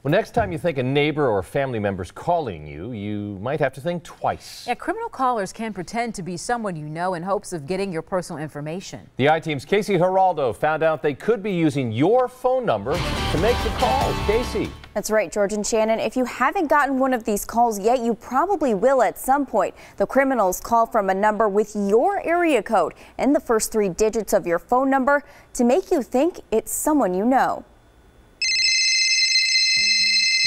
Well, next time you think a neighbor or family member's calling you, you might have to think twice. Yeah, criminal callers can pretend to be someone you know in hopes of getting your personal information. The I-Team's Casey Geraldo found out they could be using your phone number to make the calls. Casey. That's right, George and Shannon. If you haven't gotten one of these calls yet, you probably will at some point. The criminals call from a number with your area code and the first 3 digits of your phone number to make you think it's someone you know.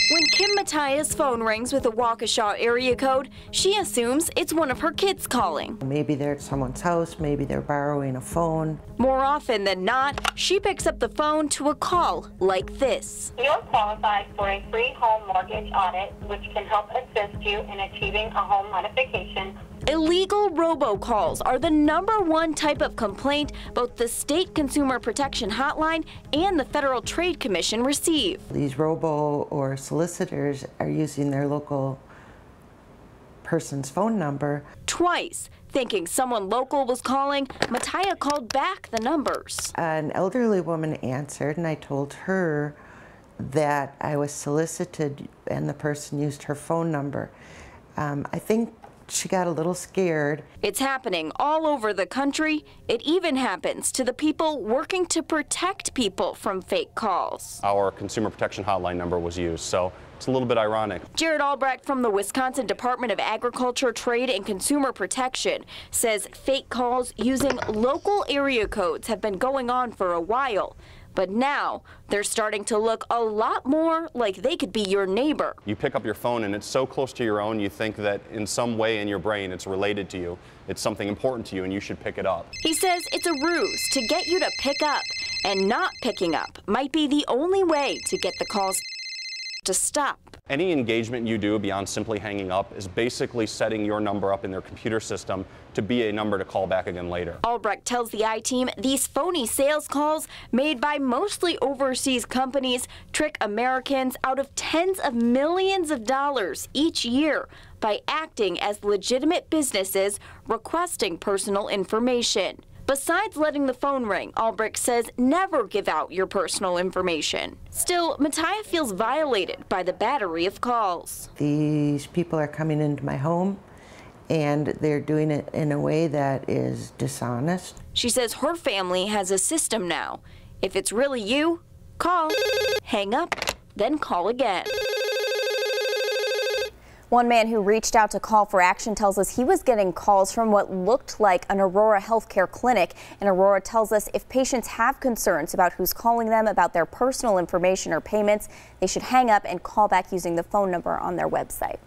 When Kim Mataya's phone rings with a Waukesha area code, she assumes it's one of her kids calling. Maybe they're at someone's house, maybe they're borrowing a phone. More often than not, she picks up the phone to a call like this. You're qualified for a free home mortgage audit, which can help assist you in achieving a home modification. Illegal robocalls are the #1 type of complaint both the State Consumer Protection Hotline and the Federal Trade Commission receive. These robo or solicitors are using their local person's phone number. Twice, thinking someone local was calling, Mataya called back the numbers. An elderly woman answered, and I told her that I was solicited and the person used her phone number. I think she got a little scared. It's happening all over the country. It even happens to the people working to protect people from fake calls. Our Consumer Protection Hotline number was used, so it's a little bit ironic. Jared Albrecht from the Wisconsin Department of Agriculture, Trade, and Consumer Protection says fake calls using local area codes have been going on for a while. But now they're starting to look a lot more like they could be your neighbor. You pick up your phone and it's so close to your own, you think that in some way in your brain it's related to you. It's something important to you and you should pick it up. He says it's a ruse to get you to pick up, and not picking up might be the only way to get the calls to stop. Any engagement you do beyond simply hanging up is basically setting your number up in their computer system to be a number to call back again later. Albrecht tells the I-Team these phony sales calls made by mostly overseas companies trick Americans out of tens of millions of dollars each year by acting as legitimate businesses requesting personal information. Besides letting the phone ring, Albrecht says never give out your personal information. Still, Mataya feels violated by the battery of calls. These people are coming into my home and they're doing it in a way that is dishonest. She says her family has a system now. If it's really you, call, hang up, then call again. One man who reached out to Call for Action tells us he was getting calls from what looked like an Aurora healthcare clinic. And Aurora tells us if patients have concerns about who's calling them about their personal information or payments, they should hang up and call back using the phone number on their website.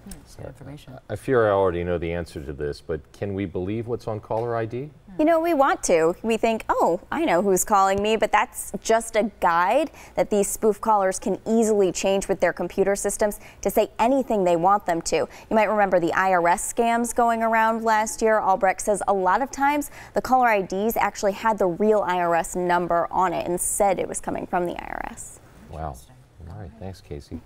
I fear I already know the answer to this, but can we believe what's on caller ID? You know, we want to. We think, oh, I know who's calling me, but that's just a guide that these spoof callers can easily change with their computer systems to say anything they want them to. You might remember the IRS scams going around last year. Albrecht says a lot of times the caller IDs actually had the real IRS number on it and said it was coming from the IRS. Wow. All right. Thanks, Casey.